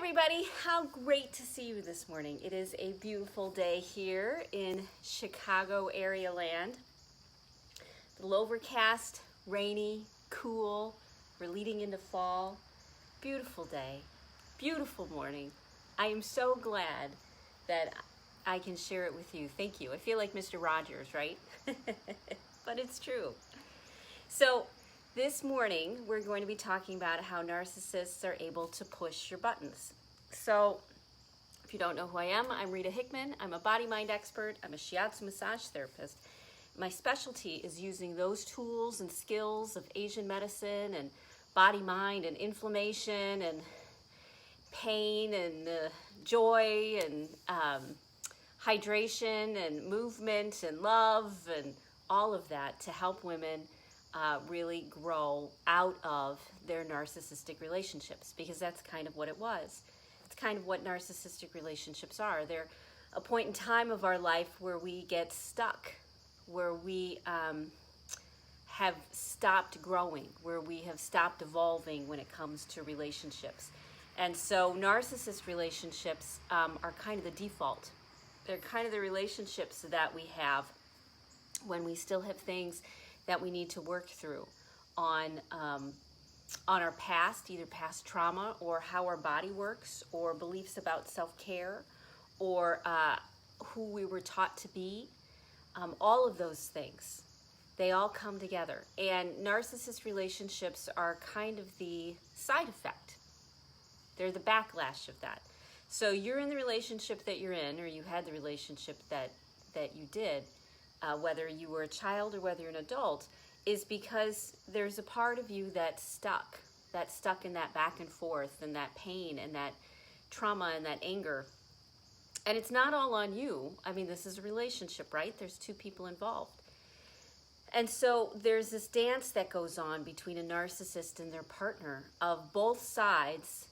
everybody, how great to see you this morning. It is a beautiful day here in Chicago area land. A little overcast, rainy, cool. We're leading into fall. Beautiful day, beautiful morning. I am so glad that I can share it with you. Thank you. I feel like Mr. Rogers, right? But it's true. So this morning, we're going to be talking about how narcissists are able to push your buttons. So, if you don't know who I am, I'm Rita Hickman. I'm a body-mind expert. I'm a shiatsu massage therapist. My specialty is using those tools and skills of Asian medicine and body-mind and inflammation and pain and joy and hydration and movement and love and all of that to help women really grow out of their narcissistic relationships, because that's kind of what it was. It's kind of what narcissistic relationships are. They're a point in time of our life where we get stuck, where we have stopped growing, where we have stopped evolving when it comes to relationships. And so narcissist relationships are kind of the default. They're kind of the relationships that we have when we still have things that we need to work through on our past, either past trauma or how our body works, or beliefs about self-care, or who we were taught to be. All of those things, they all come together. And narcissist relationships are kind of the side effect. They're the backlash of that. So you're in the relationship that you're in, or you had the relationship that you did, whether you were a child or whether you're an adult, is because there's a part of you that's stuck in that back and forth and that pain and that trauma and that anger. And it's not all on you. I mean, this is a relationship, right? There's two people involved. And so there's this dance that goes on between a narcissist and their partner of both sides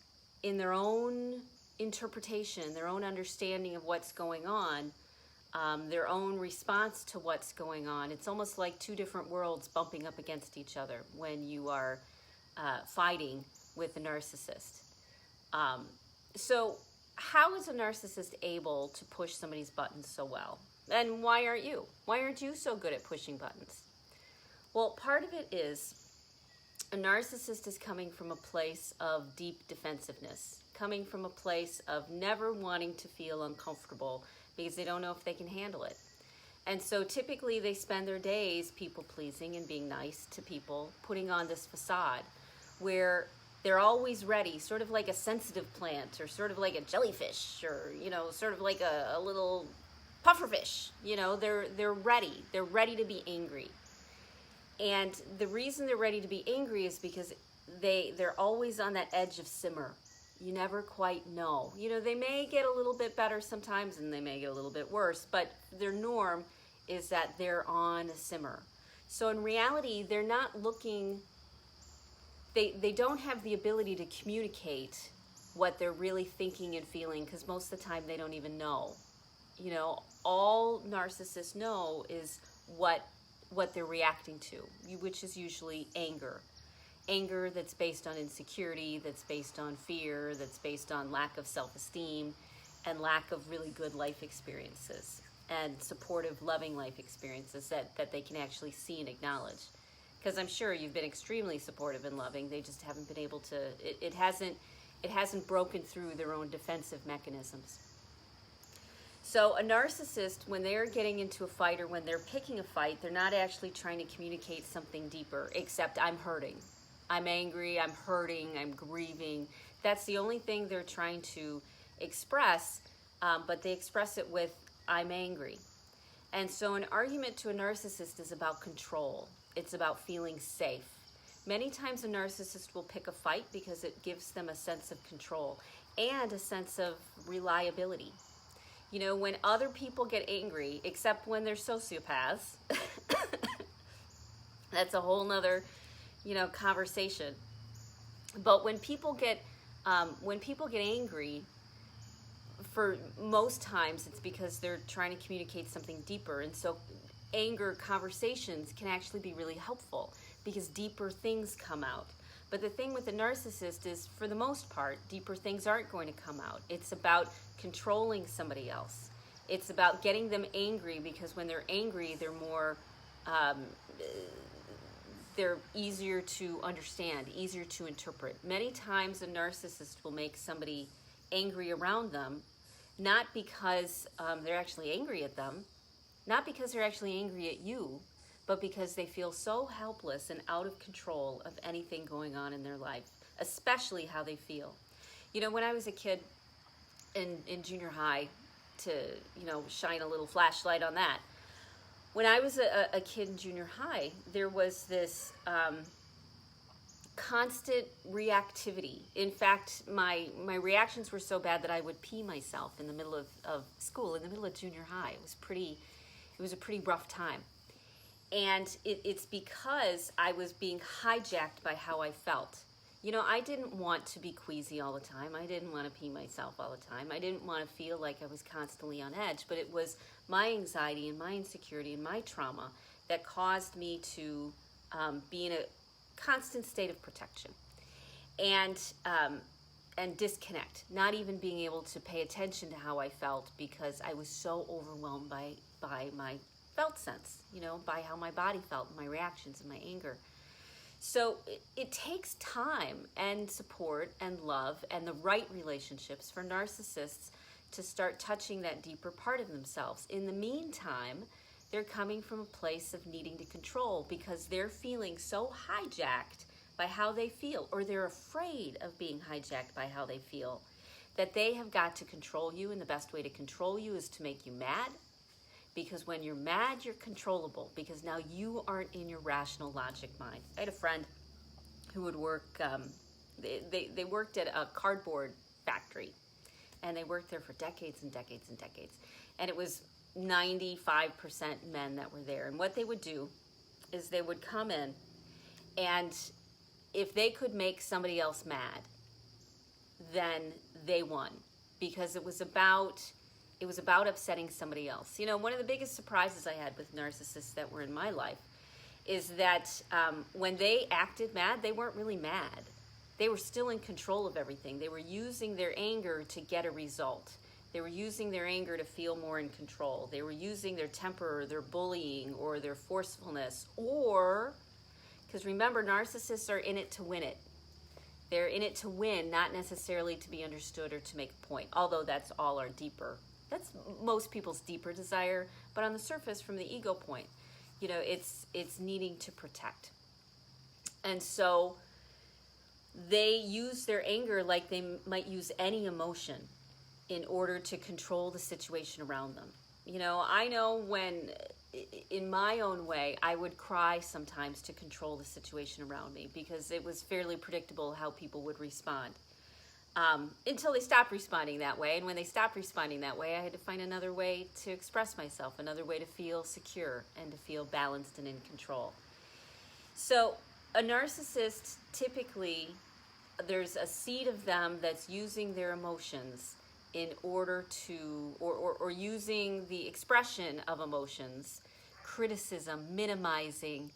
in their own interpretation, their own understanding of what's going on, their own response to what's going on. It's almost like two different worlds bumping up against each other when you are fighting with a narcissist. So how is a narcissist able to push somebody's buttons so well? And why aren't you? Why aren't you so good at pushing buttons? Well, part of it is a narcissist is coming from a place of deep defensiveness, coming from a place of never wanting to feel uncomfortable because they don't know if they can handle it. And so typically they spend their days people-pleasing and being nice to people, putting on this facade where they're always ready, sort of like a sensitive plant, or sort of like a jellyfish, or, sort of like a little pufferfish. They're ready. They're ready to be angry. And the reason they're ready to be angry is because they're always on that edge of simmer. You never quite know. They may get a little bit better sometimes and they may get a little bit worse, but their norm is that they're on a simmer. So in reality, they're not looking, they don't have the ability to communicate what they're really thinking and feeling, because most of the time they don't even know. All narcissists know is what they're reacting to, which is usually anger. Anger that's based on insecurity, that's based on fear, that's based on lack of self-esteem and lack of really good life experiences and supportive, loving life experiences that they can actually see and acknowledge. Because I'm sure you've been extremely supportive and loving. They just haven't been able to, it hasn't broken through their own defensive mechanisms. So a narcissist, when they're getting into a fight or when they're picking a fight, they're not actually trying to communicate something deeper, except I'm hurting. I'm angry, I'm hurting, I'm grieving. That's the only thing they're trying to express, but they express it with, I'm angry. And so an argument to a narcissist is about control. It's about feeling safe. Many times a narcissist will pick a fight because it gives them a sense of control and a sense of reliability. When other people get angry, except when they're sociopaths, that's a whole nother conversation. But when people get angry, for most times it's because they're trying to communicate something deeper. And so anger conversations can actually be really helpful because deeper things come out. But the thing with the narcissist is, for the most part, deeper things aren't going to come out. It's about controlling somebody else. It's about getting them angry, because when they're angry, they're more, they're easier to understand, easier to interpret. Many times a narcissist will make somebody angry around them, not because they're actually angry at them, not because they're actually angry at you, but because they feel so helpless and out of control of anything going on in their life, especially how they feel. You know, when I was a kid in junior high, to, you know, shine a little flashlight on that, when I was a kid in junior high, there was this constant reactivity. In fact, my reactions were so bad that I would pee myself in the middle of school, in the middle of junior high. It was a pretty rough time. And it's because I was being hijacked by how I felt. You know, I didn't want to be queasy all the time. I didn't want to pee myself all the time. I didn't want to feel like I was constantly on edge. But it was my anxiety and my insecurity and my trauma that caused me to be in a constant state of protection and disconnect, not even being able to pay attention to how I felt, because I was so overwhelmed by my felt sense, you know, by how my body felt, my reactions and my anger. So it takes time and support and love and the right relationships for narcissists to start touching that deeper part of themselves. In the meantime, they're coming from a place of needing to control, because they're feeling so hijacked by how they feel, or they're afraid of being hijacked by how they feel, that they have got to control you. And the best way to control you is to make you mad. Because when you're mad, you're controllable, because now you aren't in your rational logic mind. I had a friend who would work, they worked at a cardboard factory, and they worked there for decades and decades and decades. And it was 95% men that were there. And what they would do is they would come in, and if they could make somebody else mad, then they won, because it was about upsetting somebody else. You know, one of the biggest surprises I had with narcissists that were in my life is that when they acted mad, they weren't really mad. They were still in control of everything. They were using their anger to get a result. They were using their anger to feel more in control. They were using their temper, or their bullying, or their forcefulness, or, because remember, narcissists are in it to win it. They're in it to win, not necessarily to be understood or to make a point, although that's most people's deeper desire. But on the surface, from the ego point, you know, it's needing to protect. And so they use their anger like they might use any emotion in order to control the situation around them. You know, I know when, in my own way, I would cry sometimes to control the situation around me, because it was fairly predictable how people would respond. Until they stopped responding that way. And when they stopped responding that way, I had to find another way to express myself, another way to feel secure and to feel balanced and in control. So a narcissist, typically, there's a seed of them that's using their emotions in order to, or using the expression of emotions, criticism, minimizing,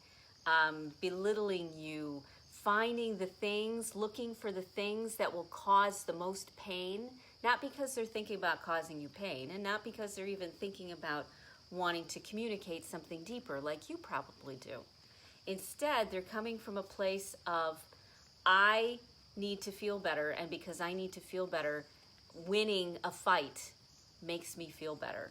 belittling you, finding the things, looking for the things that will cause the most pain, not because they're thinking about causing you pain, and not because they're even thinking about wanting to communicate something deeper like you probably do. Instead, they're coming from a place of, I need to feel better, and because I need to feel better, winning a fight makes me feel better.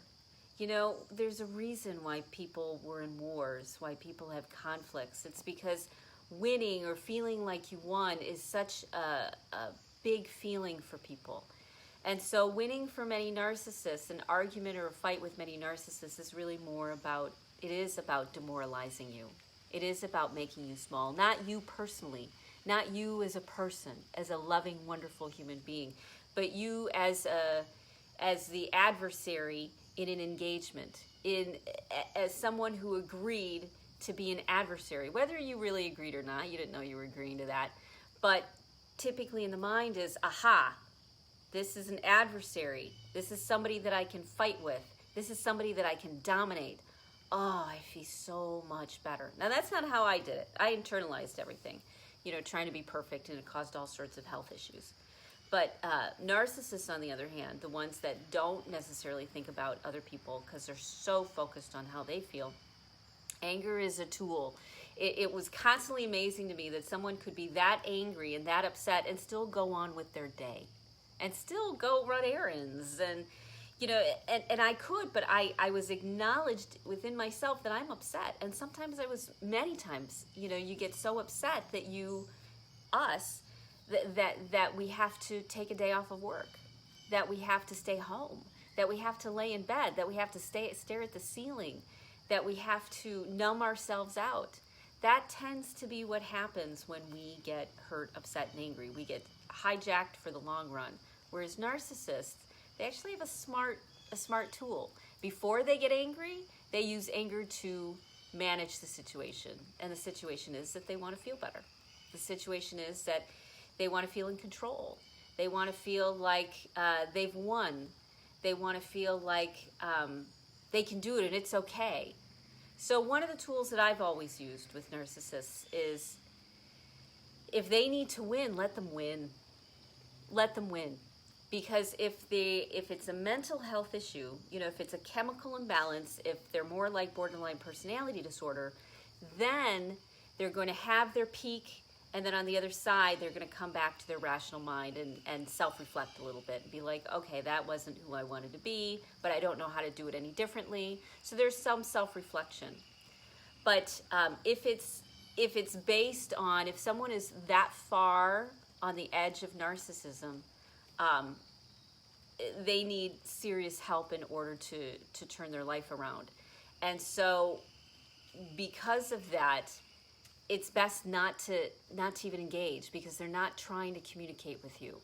You know, there's a reason why people were in wars, why people have conflicts. It's because winning or feeling like you won is such a big feeling for people. And so winning for many narcissists, an argument or a fight with many narcissists, is really more about, it is about demoralizing you. It is about making you small, not you personally, not you as a person, as a loving, wonderful human being, but you as the adversary in an engagement, as someone who agreed to be an adversary. Whether you really agreed or not, you didn't know you were agreeing to that, but typically in the mind is, aha, this is an adversary. This is somebody that I can fight with. This is somebody that I can dominate. Oh, I feel so much better. Now, that's not how I did it. I internalized everything. trying to be perfect, and it caused all sorts of health issues. But narcissists, on the other hand, the ones that don't necessarily think about other people because they're so focused on how they feel, anger is a tool. It was constantly amazing to me that someone could be that angry and that upset and still go on with their day and still go run errands. And, and I could, but I was acknowledged within myself that I'm upset. And sometimes many times, you get so upset that that we have to take a day off of work, that we have to stay home, that we have to lay in bed, that we have to stare at the ceiling, that we have to numb ourselves out. That tends to be what happens when we get hurt, upset, and angry. We get hijacked for the long run. Whereas narcissists, they actually have a smart tool. Before they get angry, they use anger to manage the situation. And the situation is that they want to feel better. The situation is that they want to feel in control. They want to feel like they've won. They want to feel like they can do it and it's okay. So one of the tools that I've always used with narcissists is, if they need to win, let them win. Let them win. Because if it's a mental health issue, if it's a chemical imbalance, if they're more like borderline personality disorder, then they're going to have their peak, and then on the other side, they're going to come back to their rational mind and self-reflect a little bit and be like, okay, that wasn't who I wanted to be, but I don't know how to do it any differently. So there's some self-reflection. But if it's based on, if someone is that far on the edge of narcissism, they need serious help in order to turn their life around. And so because of that, it's best not to even engage, because they're not trying to communicate with you.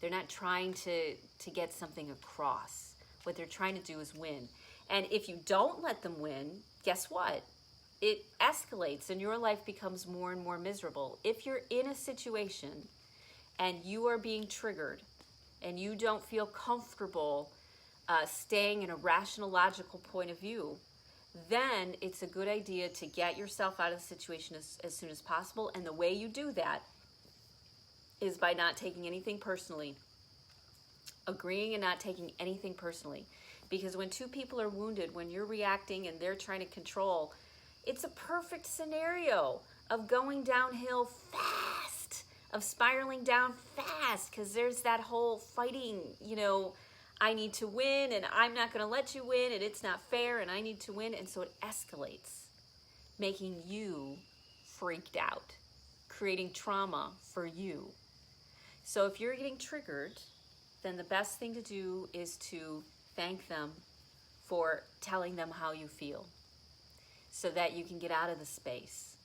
They're not trying to get something across. What they're trying to do is win. And if you don't let them win, guess what? It escalates and your life becomes more and more miserable. If you're in a situation and you are being triggered and you don't feel comfortable staying in a rational, logical point of view, then it's a good idea to get yourself out of the situation as soon as possible. And the way you do that is by not taking anything personally, agreeing and not taking anything personally. Because when two people are wounded, when you're reacting and they're trying to control, it's a perfect scenario of going downhill fast, of spiraling down fast, because there's that whole fighting, I need to win, and I'm not going to let you win, and it's not fair, and I need to win. And so it escalates, making you freaked out, creating trauma for you. So if you're getting triggered, then the best thing to do is to thank them for telling them how you feel, so that you can get out of the space,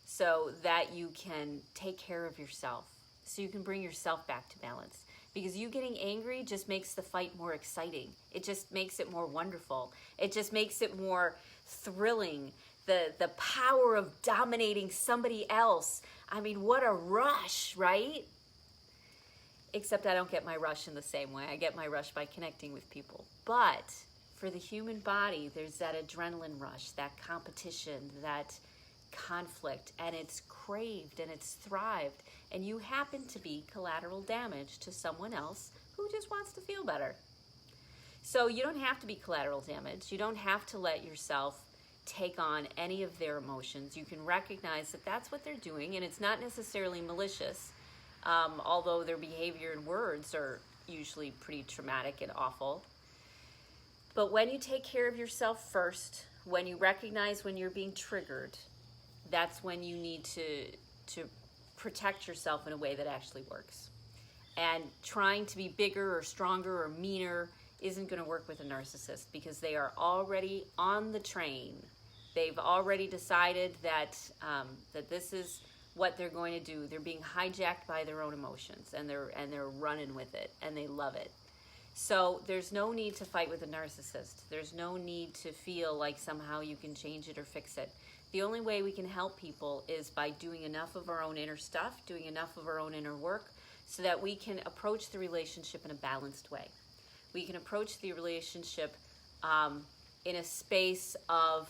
so that you can take care of yourself, so you can bring yourself back to balance. Because you getting angry just makes the fight more exciting. It just makes it more wonderful. It just makes it more thrilling. The power of dominating somebody else. I mean, what a rush, right? Except I don't get my rush in the same way. I get my rush by connecting with people. But for the human body, there's that adrenaline rush, that competition, that conflict, and it's craved and it's thrived, and you happen to be collateral damage to someone else who just wants to feel better. So you don't have to be collateral damage. You don't have to let yourself take on any of their emotions. You can recognize that that's what they're doing, and it's not necessarily malicious, although their behavior and words are usually pretty traumatic and awful. But when you take care of yourself first, when you recognize when you're being triggered, that's when you need to protect yourself in a way that actually works. And trying to be bigger or stronger or meaner isn't going to work with a narcissist, because they are already on the train. They've already decided that this is what they're going to do. They're being hijacked by their own emotions, and they're running with it, and they love it. So there's no need to fight with a narcissist. There's no need to feel like somehow you can change it or fix it. The only way we can help people is by doing enough of our own inner stuff, doing enough of our own inner work, so that we can approach the relationship in a balanced way. We can approach the relationship in a space of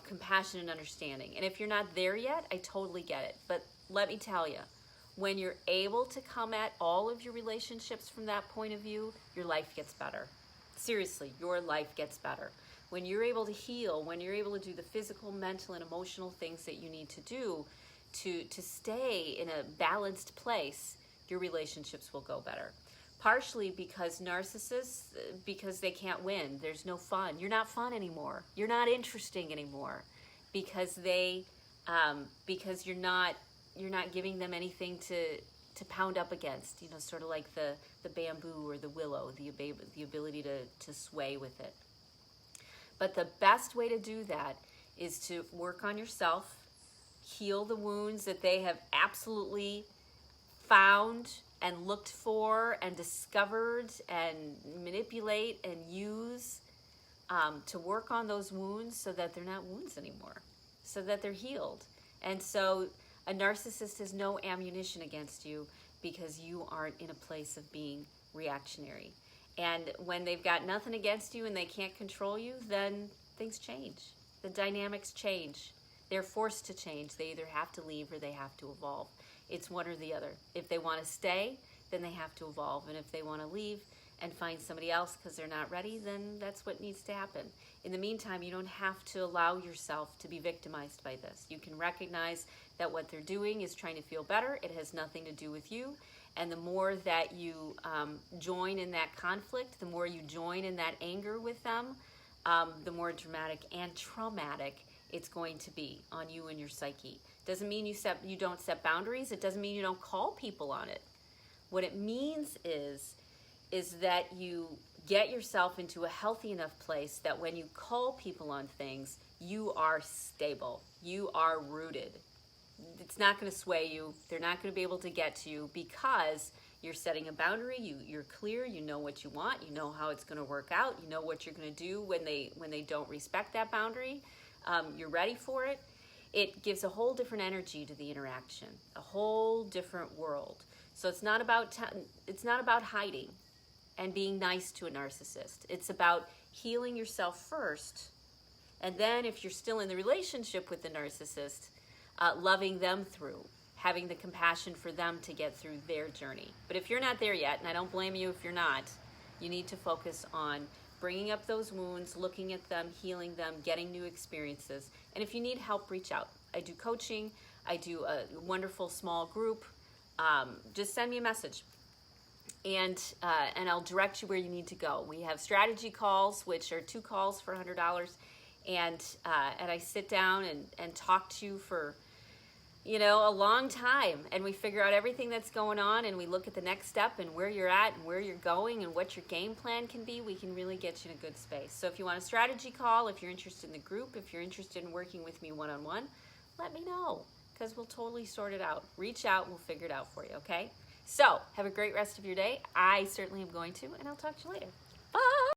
compassion and understanding. And if you're not there yet, I totally get it. But let me tell you, when you're able to come at all of your relationships from that point of view, your life gets better. Seriously, your life gets better. When you're able to heal, when you're able to do the physical, mental, and emotional things that you need to do to stay in a balanced place, your relationships will go better. Partially because narcissists, because they can't win. There's no fun. You're not fun anymore. You're not interesting anymore, because because you're not giving them anything to pound up against. You know, sort of like the bamboo or the willow, the ability to sway with it. But the best way to do that is to work on yourself, heal the wounds that they have absolutely found and looked for and discovered and manipulate and use, to work on those wounds so that they're not wounds anymore, so that they're healed. And so a narcissist has no ammunition against you because you aren't in a place of being reactionary. And when they've got nothing against you and they can't control you, then things change. The dynamics change. They're forced to change. They either have to leave or they have to evolve. It's one or the other. If they want to stay, then they have to evolve. And if they want to leave and find somebody else because they're not ready, then that's what needs to happen. In the meantime, you don't have to allow yourself to be victimized by this. You can recognize that what they're doing is trying to feel better. It has nothing to do with you. And the more that you join in that conflict, the more you join in that anger with them, the more dramatic and traumatic it's going to be on you and your psyche. Doesn't mean you don't set boundaries. It doesn't mean you don't call people on it. What it means is that you get yourself into a healthy enough place that when you call people on things, you are stable. You are rooted. It's not going to sway you. They're not going to be able to get to you because you're setting a boundary. You're clear. You know what you want. You know how it's going to work out. You know what you're going to do when they don't respect that boundary. You're ready for it. It gives a whole different energy to the interaction, a whole different world. So it's not about hiding and being nice to a narcissist. It's about healing yourself first, and then if you're still in the relationship with the narcissist, loving them through, having the compassion for them to get through their journey. But if you're not there yet, and I don't blame you if you're not, you need to focus on bringing up those wounds, looking at them, healing them, getting new experiences. And if you need help, reach out. I do coaching. I do a wonderful small group. Just send me a message, and I'll direct you where you need to go. We have strategy calls, which are 2 calls for $100, and I sit down and talk to you for a long time, and we figure out everything that's going on, and we look at the next step and where you're at and where you're going and what your game plan can be. We can really get you in a good space. So if you want a strategy call, if you're interested in the group, if you're interested in working with me one-on-one, let me know, because we'll totally sort it out. Reach out, we'll figure it out for you, okay? So have a great rest of your day. I certainly am going to, and I'll talk to you later.